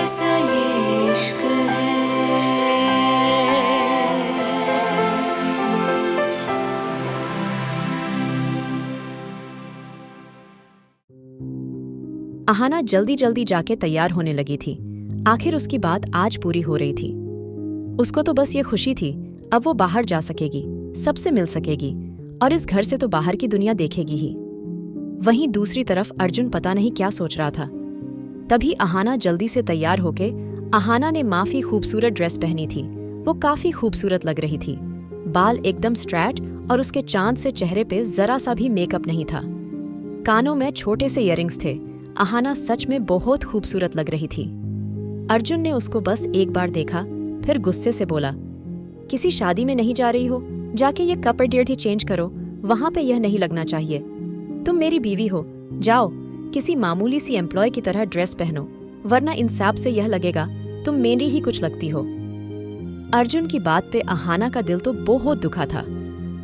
कैसा ये इश्क है। अहाना जल्दी जल्दी जाके तैयार होने लगी थी। आखिर उसकी बात आज पूरी हो रही थी। उसको तो बस ये खुशी थी, अब वो बाहर जा सकेगी, सबसे मिल सकेगी और इस घर से तो बाहर की दुनिया देखेगी ही। वहीं दूसरी तरफ अर्जुन पता नहीं क्या सोच रहा था। तभी अहाना जल्दी से तैयार होके अहाना ने माफी खूबसूरत ड्रेस पहनी थी। वो काफी खूबसूरत लग रही थी। बाल एकदम स्ट्रैट और उसके चांद से चेहरे पे जरा सा भी मेकअप नहीं था। कानों में छोटे से इयररिंग्स थे। अहाना सच में बहुत खूबसूरत लग रही थी। अर्जुन ने उसको बस एक बार देखा, फिर गुस्से से बोला, किसी शादी में नहीं जा रही हो? जाके ये कपड़े ही चेंज करो, वहां पे यह नहीं लगना चाहिए। तुम मेरी बीवी हो, जाओ किसी मामूली सी एम्प्लॉय की तरह ड्रेस पहनो, वरना इंसाफ से यह लगेगा तुम मेरी ही कुछ लगती हो। अर्जुन की बात पे अहाना का दिल तो बहुत दुखा था,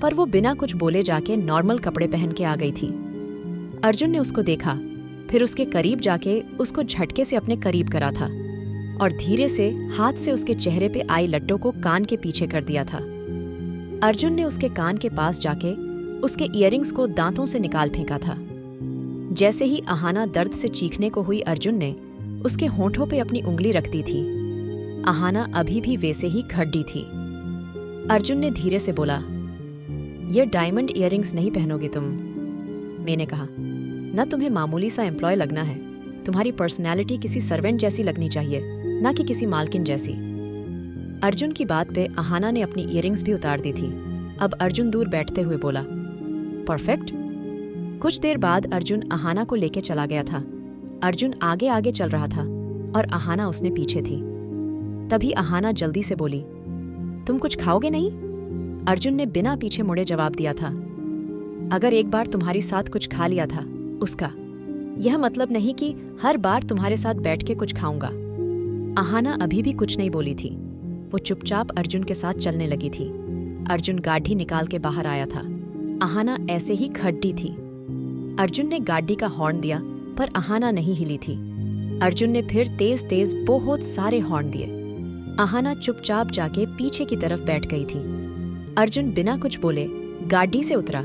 पर वो बिना कुछ बोले जाके नॉर्मल कपड़े पहन के आ गई थी। अर्जुन ने उसको देखा, फिर उसके करीब जाके उसको झटके से अपने करीब करा था और धीरे से हाथ से उसके चेहरे पे आई लट्टों को कान के पीछे कर दिया था। अर्जुन ने उसके कान के पास जाके उसके इयररिंग्स को दांतों से निकाल फेंका था। जैसे ही अहाना दर्द से चीखने को हुई, अर्जुन ने उसके होंठों पे अपनी उंगली रख दी थी। अहाना अभी भी वैसे ही खड्डी थी। अर्जुन ने धीरे से बोला, ये डायमंड इयररिंग्स नहीं पहनोगी तुम। मैंने कहा, न तुम्हें मामूली सा एम्प्लॉय लगना है, तुम्हारी पर्सनैलिटी किसी सर्वेंट जैसी लगनी चाहिए, ना कि किसी मालकिन जैसी। अर्जुन की बात पे अहाना ने अपनी इयररिंग्स भी उतार दी थी। अब अर्जुन दूर बैठते हुए बोला, परफेक्ट। कुछ देर बाद अर्जुन अहाना को लेके चला गया था। अर्जुन आगे आगे चल रहा था और अहाना उसने पीछे थी। तभी अहाना जल्दी से बोली, तुम कुछ खाओगे नहीं? अर्जुन ने बिना पीछे मुड़े जवाब दिया था, अगर एक बार तुम्हारी साथ कुछ खा लिया था उसका यह मतलब नहीं कि हर बार तुम्हारे साथ बैठ के कुछ खाऊंगा। अहाना अभी भी कुछ नहीं बोली थी। वो चुपचाप अर्जुन के साथ चलने लगी थी। अर्जुन गाड़ी निकाल के बाहर आया था। अहाना ऐसे ही खड्डी थी। अर्जुन ने गाड़ी का हॉर्न दिया, पर अहाना नहीं हिली थी। अर्जुन ने फिर तेज तेज बहुत सारे हॉर्न दिए। अहाना चुपचाप जाके पीछे की तरफ बैठ गई थी। अर्जुन बिना कुछ बोले गाड़ी से उतरा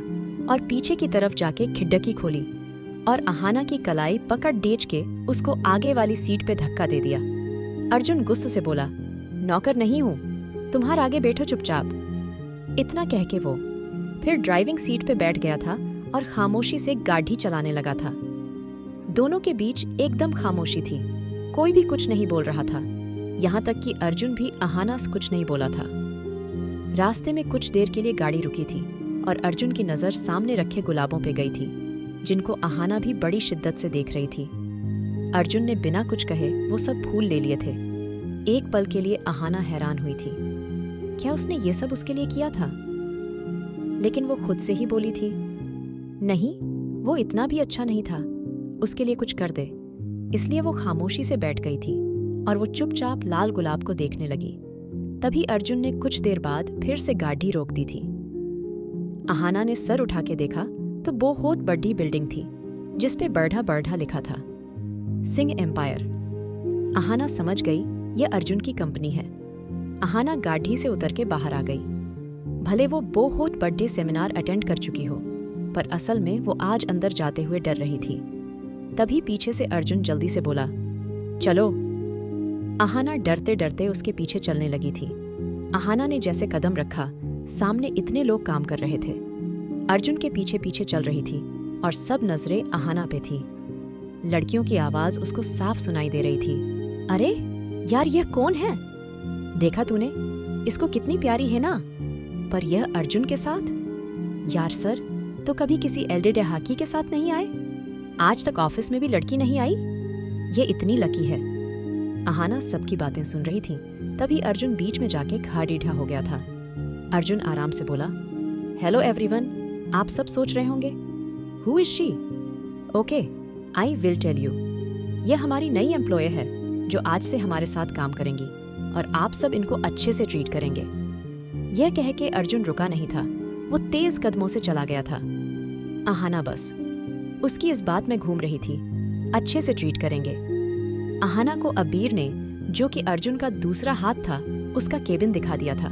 और पीछे की तरफ जाके खिड़की खोली और अहाना की कलाई पकड़ डेच के उसको आगे वाली सीट पे धक्का दे दिया। अर्जुन गुस्से से बोला, नौकर नहीं हूं, तुम्हारे आगे बैठो चुपचाप। इतना कह के वो फिर ड्राइविंग सीट पे बैठ गया था और खामोशी से गाड़ी चलाने लगा था। दोनों के बीच एकदम खामोशी थी। कोई भी कुछ नहीं बोल रहा था, यहाँ तक कि अर्जुन भी अहाना से कुछ नहीं बोला था। रास्ते में कुछ देर के लिए गाड़ी रुकी थी और अर्जुन की नजर सामने रखे गुलाबों पे गई थी, जिनको अहाना भी बड़ी शिद्दत से देख रही थी। अर्जुन ने बिना कुछ कहे वो सब फूल ले लिए थे। एक पल के लिए अहाना हैरान हुई थी, क्या उसने ये सब उसके लिए किया था? लेकिन वो खुद से ही बोली थी, नहीं, वो इतना भी अच्छा नहीं था उसके लिए कुछ कर दे। इसलिए वो खामोशी से बैठ गई थी और वो चुपचाप लाल गुलाब को देखने लगी। तभी अर्जुन ने कुछ देर बाद फिर से गाड़ी रोक दी थी। अहाना ने सर उठा के देखा तो बहुत बड़ी बिल्डिंग थी, जिसपे बर्ढा बर्ढा लिखा था, सिंह एम्पायर। अहाना समझ गई यह अर्जुन की कंपनी है। अहाना गाड़ी से उतर के बाहर आ गई। भले वो बहुत बड़े सेमिनार अटेंड कर चुकी हो, पर असल में वो आज अंदर जाते हुए डर रही थी। तभी पीछे से अर्जुन जल्दी से बोला, चलो। अहाना डरते डरते उसके पीछे चलने लगी थी। अहाना ने जैसे कदम रखा, सामने इतने लोग काम कर रहे थे। अर्जुन के पीछे पीछे चल रही थी और सब नजरें अहाना पे थी। लड़कियों की आवाज उसको साफ सुनाई दे रही थी, अरे यार, यह कौन है? देखा तूने, इसको कितनी प्यारी है ना, पर यह अर्जुन के साथ? यार सर, तो कभी किसी एल्डर हाकी के साथ नहीं आए? आज तक ऑफिस में भी लड़की नहीं आई। ये इतनी लकी है। अहाना सबकी बातें सुन रही थी। तभी अर्जुन बीच में जाके खाड़ीढ़ा हो गया था। अर्जुन आराम से बोला, हेलो एवरीवन। आप सब सोच रहे होंगे, who is she? Okay, I will tell you. यह हमारी नई एम्प्लॉय है जो आज से हमारे साथ काम करेंगी और आप सब इनको अच्छे से ट्रीट करेंगे। यह कह के अर्जुन रुका नहीं था, वो तेज कदमों से चला गया था। अहाना बस उसकी इस बात में घूम रही थी, अच्छे से ट्रीट करेंगे। अहाना को अबीर ने जो कि अर्जुन का दूसरा हाथ था, उसका केबिन दिखा दिया था।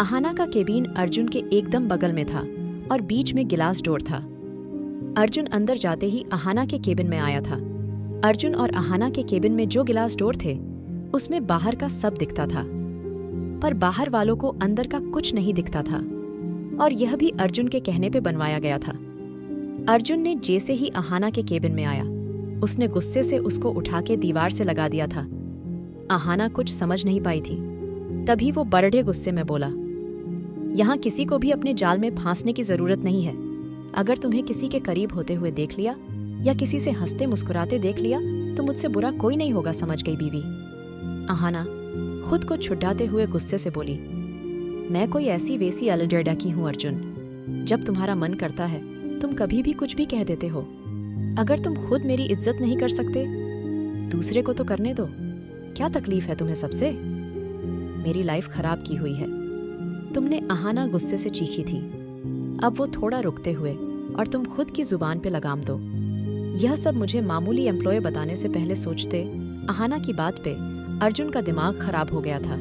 अहाना का केबिन अर्जुन के एकदम बगल में था और बीच में गिलास डोर था। अर्जुन अंदर जाते ही अहाना के केबिन में आया था। अर्जुन और अहाना के केबिन में जो गिलास डोर थे, उसमें बाहर का सब दिखता था, पर बाहर वालों को अंदर का कुछ नहीं दिखता था, और यह भी अर्जुन के कहने पे बनवाया गया था। अर्जुन ने जैसे ही अहाना के केबिन में आया, उसने गुस्से से उसको उठा के दीवार से लगा दिया था। अहाना कुछ समझ नहीं पाई थी। तभी वो बड़े गुस्से में बोला, यहाँ किसी को भी अपने जाल में फांसने की जरूरत नहीं है। अगर तुम्हें किसी के करीब होते हुए देख लिया या किसी से हंसते मुस्कुराते देख लिया तो मुझसे बुरा कोई नहीं होगा, समझ गई बीवी। अहाना खुद को छुड़ाते हुए गुस्से से बोली, मैं कोई ऐसी वैसी अलडेडा की हूँ अर्जुन। जब तुम्हारा मन करता है तुम कभी भी कुछ भी कह देते हो। अगर तुम खुद मेरी इज्जत नहीं कर सकते, दूसरे को तो करने दो। क्या तकलीफ है तुम्हें सबसे? मेरी लाइफ खराब की हुई है। तुमने, अहाना गुस्से से चीखी थी। अब वो थोड़ा रुकते हुए, और तुम खुद की जुबान पे लगाम दो। यह सब मुझे मामूली एम्प्लॉय बताने से पहले सोचते। अहाना की बात पे अर्जुन का दिमाग खराब हो गया था।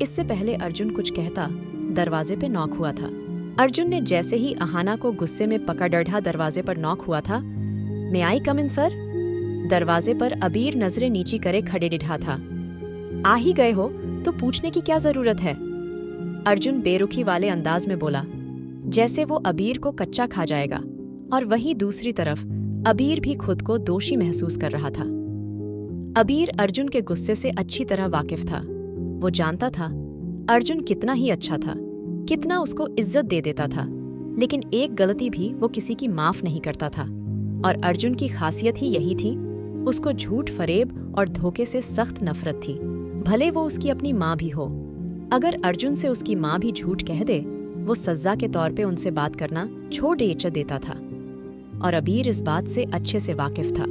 इससे पहले अर्जुन कुछ कहता, दरवाजे पे नॉक हुआ था। अर्जुन ने जैसे ही अहाना को गुस्से में पकड़ डढ़ा दरवाजे पर नॉक हुआ था। मे आई कम इन सर? दरवाजे पर अबीर नजरें नीची करे खड़े डिढ़ा था। आ ही गए हो तो पूछने की क्या जरूरत है? अर्जुन बेरुखी वाले अंदाज में बोला, जैसे वो अबीर को कच्चा खा जाएगा। और वहीं दूसरी तरफ अबीर भी खुद को दोषी महसूस कर रहा था। अबीर अर्जुन के गुस्से से अच्छी तरह वाकिफ था। वो जानता था अर्जुन कितना ही अच्छा था, कितना उसको इज्जत दे देता था, लेकिन एक गलती भी वो किसी की माफ नहीं करता था। और अर्जुन की खासियत ही यही थी, उसको झूठ, फरेब और धोखे से सख्त नफरत थी, भले वो उसकी अपनी माँ भी हो। अगर अर्जुन से उसकी माँ भी झूठ कह दे, वो सजा के तौर पे उनसे बात करना छोड़ देता था। और अबीर इस बात से अच्छे से वाकिफ था।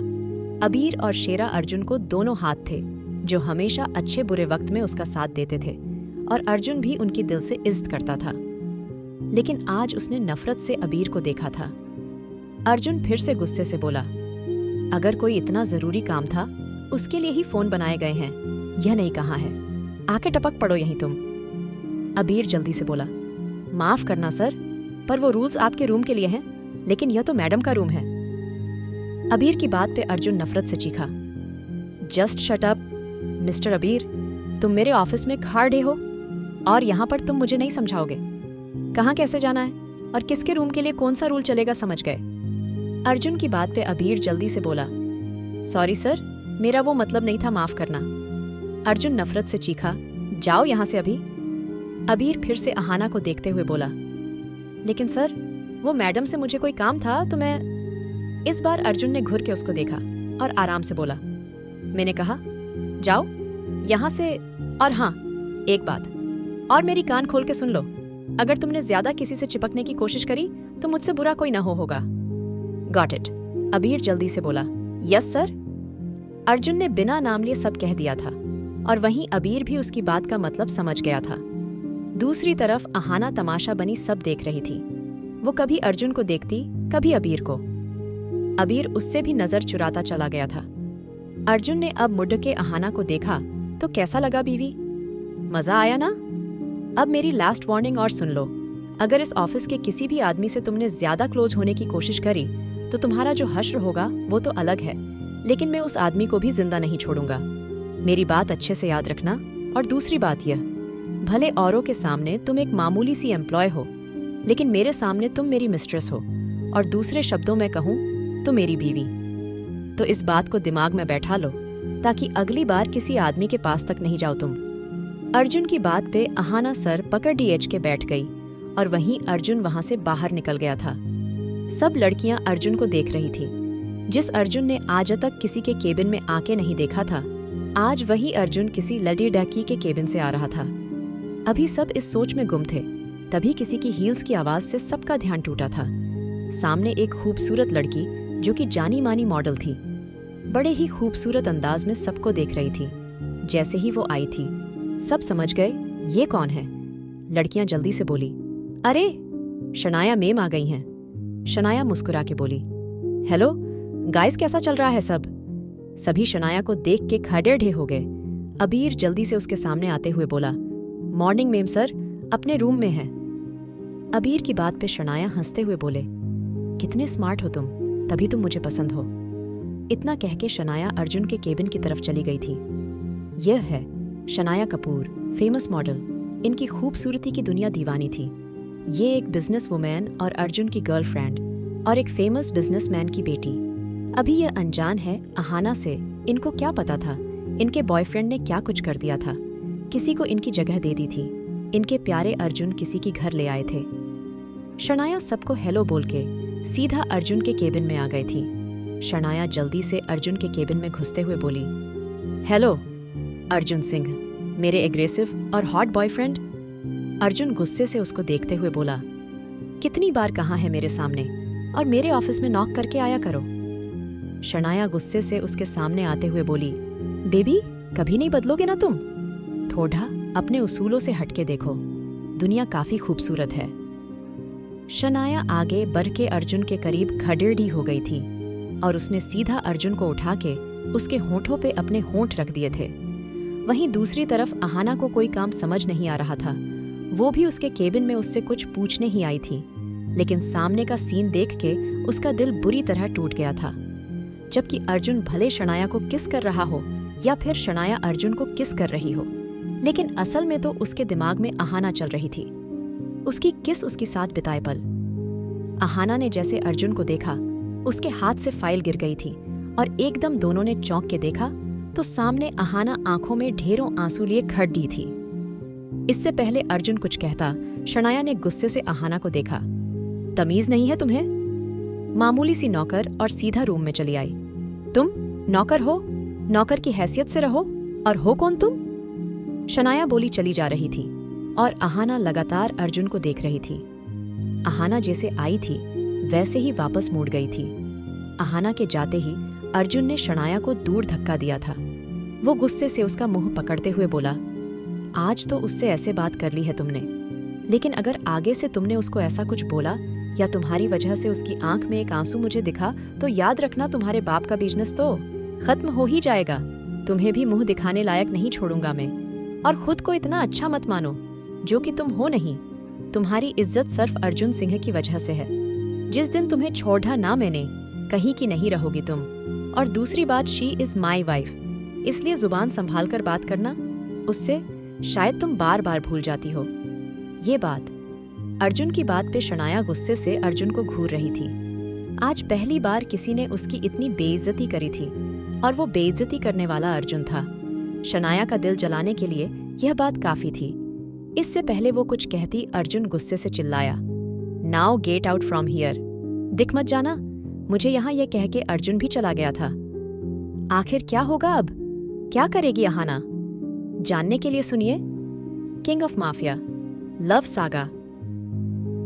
अबीर और शेरा अर्जुन को दोनों हाथ थे, जो हमेशा अच्छे बुरे वक्त में उसका साथ देते थे, और अर्जुन भी उनकी दिल से इज्जत करता था। लेकिन आज उसने नफरत से अबीर को देखा था। अर्जुन फिर से गुस्से से बोला, अगर कोई इतना जरूरी काम था, उसके लिए ही फोन बनाए गए हैं, यह नहीं कहा है। आके टपक पड़ो यहीं तुम। अबीर जल्दी से बोला, माफ करना सर, पर वो रूल्स आपके रूम के लिए हैं, लेकिन यह तो मैडम का रूम है। अबीर की बात पे अर्जुन नफरत से चीखा, जस्ट शट अप मिस्टर अबीर। तुम मेरे ऑफिस में खड़े हो और यहाँ पर तुम मुझे नहीं समझाओगे कहाँ कैसे जाना है और किसके रूम के लिए कौन सा रूल चलेगा, समझ गए? अर्जुन की बात पे अबीर जल्दी से बोला, सॉरी सर, मेरा वो मतलब नहीं था, माफ करना। अर्जुन नफरत से चीखा, जाओ यहाँ से अभी। अबीर फिर से अहाना को देखते हुए बोला, लेकिन सर, वो मैडम से मुझे कोई काम था तो मैं। इस बार अर्जुन ने घुर के उसको देखा और आराम से बोला, मैंने कहा जाओ यहाँ से। और हाँ, एक बात और, मेरी कान खोल के सुन लो, अगर तुमने ज्यादा किसी से चिपकने की कोशिश करी तो मुझसे बुरा कोई ना होगा। Got it? अबीर जल्दी से बोला, यस सर। अर्जुन ने बिना नाम लिए सब कह दिया था, और वहीं अबीर भी उसकी बात का मतलब समझ गया था। दूसरी तरफ अहाना तमाशा बनी सब देख रही थी। वो कभी अर्जुन को देखती, कभी अबीर को। अबीर उससे भी नजर चुराता चला गया था। अर्जुन ने अब मुड़ के अहाना को देखा तो कैसा लगा बीवी? मजा आया ना? अब मेरी लास्ट वार्निंग और सुन लो, अगर इस ऑफिस के किसी भी आदमी से तुमने ज्यादा क्लोज होने की कोशिश करी तो तुम्हारा जो हश्र होगा वो तो अलग है, लेकिन मैं उस आदमी को भी जिंदा नहीं छोड़ूंगा। मेरी बात अच्छे से याद रखना। और दूसरी बात यह, भले औरों के सामने तुम एक मामूली सी एम्प्लॉय हो, लेकिन मेरे सामने तुम मेरी मिस्ट्रेस हो, और दूसरे शब्दों में कहूँ तो मेरी बीवी। तो इस बात को दिमाग में बैठा लो, ताकि अगली बार किसी आदमी के पास तक नहीं जाओ तुम। अर्जुन की बात पे अहाना सर पकड़ डीएच के बैठ गई, और वहीं अर्जुन वहां से बाहर निकल गया था। सब लड़कियां अर्जुन को देख रही थी। जिस अर्जुन ने आज तक किसी के केबिन में आके नहीं देखा था, आज वही अर्जुन किसी लडी डकी के केबिन से आ रहा था। अभी सब इस सोच में गुम थे, तभी किसी की हील्स की आवाज से सबका ध्यान टूटा था। सामने एक खूबसूरत लड़की, जो कि जानी मानी मॉडल थी, बड़े ही खूबसूरत अंदाज में सबको देख रही थी। जैसे ही वो आई थी, सब समझ गए ये कौन है। लड़कियां जल्दी से बोली, अरे शनाया मेम आ गई हैं। शनाया मुस्कुरा के बोली, हेलो गाइस, कैसा चल रहा है सब? सभी शनाया को देख के खड़े ढे हो गए। अबीर जल्दी से उसके सामने आते हुए बोला, मॉर्निंग मेम सर, अपने रूम में है। अबीर की बात पे शनाया हंसते हुए बोले, कितने स्मार्ट हो तुम, तभी तुम मुझे पसंद हो। इतना कह के शनाया अर्जुन के केबिन की तरफ चली गई थी। यह है शनाया कपूर, फेमस मॉडल। इनकी खूबसूरती की दुनिया दीवानी थी। ये एक बिजनेस वुमेन और अर्जुन की गर्लफ्रेंड और एक फेमस बिजनेसमैन की बेटी। अभी यह अनजान है अहाना से। इनको क्या पता था इनके बॉयफ्रेंड ने क्या कुछ कर दिया था। किसी को इनकी जगह दे दी थी। इनके प्यारे अर्जुन किसी की घर ले आए थे। शनाया सबको हेलो बोल के सीधा अर्जुन के केबिन में आ गई थी। शनाया जल्दी से अर्जुन के केबिन में घुसते हुए बोली, हेलो अर्जुन सिंह, मेरे एग्रेसिव और हॉट बॉयफ्रेंड। अर्जुन गुस्से से उसको देखते हुए बोला, कितनी बार कहा है मेरे सामने, और मेरे ऑफिस में नॉक करके आया करो। शनाया गुस्से से उसके सामने आते हुए बोली, बेबी कभी नहीं बदलोगे ना तुम? थोड़ा अपने उसूलों से हटके देखो, दुनिया काफी खूबसूरत है। शनाया आगे बढ़ के अर्जुन के करीब खड़ेड़ी हो गई थी और उसने सीधा अर्जुन को उठा के उसके होठों पे अपने होंठ रख दिए थे। वहीं दूसरी तरफ अहाना को कोई काम समझ नहीं आ रहा था। वो भी उसके केबिन में उससे कुछ पूछने ही आई थी, लेकिन सामने का सीन देख के उसका दिल बुरी तरह टूट गया था। जबकि अर्जुन भले शनाया को किस कर रहा हो या फिर शनाया अर्जुन को किस कर रही हो, लेकिन असल में तो उसके दिमाग में अहाना चल रही थी। उसकी किस उसके साथ बिताए पल। अहाना ने जैसे अर्जुन को देखा, उसके हाथ से फाइल गिर गई थी और एकदम दोनों ने चौंक के देखा तो सामने अहाना आंखों में ढेरों आंसू लिए खड़ी थी। इससे पहले अर्जुन कुछ कहता, शनाया ने गुस्से से अहाना को देखा। तमीज नहीं है तुम्हें? मामूली सी नौकर और सीधा रूम में चली आई। तुम नौकर हो? नौकर की हैसियत से रहो। और हो कौन तुम? शनाया बोली चली जा रही थी और अहाना लगातार अर्जुन को देख रही थी। अहाना जैसे आई थी वैसे ही वापस मुड़ गई थी। अहाना के जाते ही अर्जुन ने शनाया को दूर धक्का दिया था। वो गुस्से से उसका मुंह पकड़ते हुए बोला, आज तो उससे ऐसे बात कर ली है तुमने, लेकिन अगर आगे से तुमने उसको ऐसा कुछ बोला या तुम्हारी वजह से उसकी आंख में एक आंसू मुझे दिखा तो याद रखना तुम्हारे बाप का बिजनेस तो खत्म हो ही जाएगा। तुम्हें भी मुंह दिखाने लायक नहीं छोड़ूंगा मैं। और खुद को इतना अच्छा मत मानो जो कि तुम हो नहीं। तुम्हारी इज्जत सिर्फ अर्जुन सिंह की वजह से है। जिस दिन तुम्हें छोड़ा ना मैंने, कहीं की नहीं रहोगी तुम। और दूसरी बात, शी इज माई वाइफ, इसलिए जुबान संभाल कर बात करना, उससे शायद तुम बार बार भूल जाती हो। ये बात अर्जुन की बात पे शनाया गुस्से से अर्जुन को घूर रही थी। आज पहली बार किसी ने उसकी इतनी बेइज्जती करी थी और वो बेइज्जती करने वाला अर्जुन था। शनाया का दिल जलाने के लिए यह बात काफी थी। इससे पहले वो कुछ कहती, अर्जुन गुस्से से चिल्लाया, now get out from here, दिख मत जाना। मुझे यहाँ यह कह के अर्जुन भी चला गया था। आखिर क्या होगा अब? क्या करेगी अहाना? जानने के लिए सुनिए king of mafia love saga.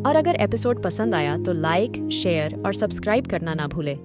और अगर एपिसोड पसंद आया तो लाइक, शेयर और सब्सक्राइब करना ना भूले।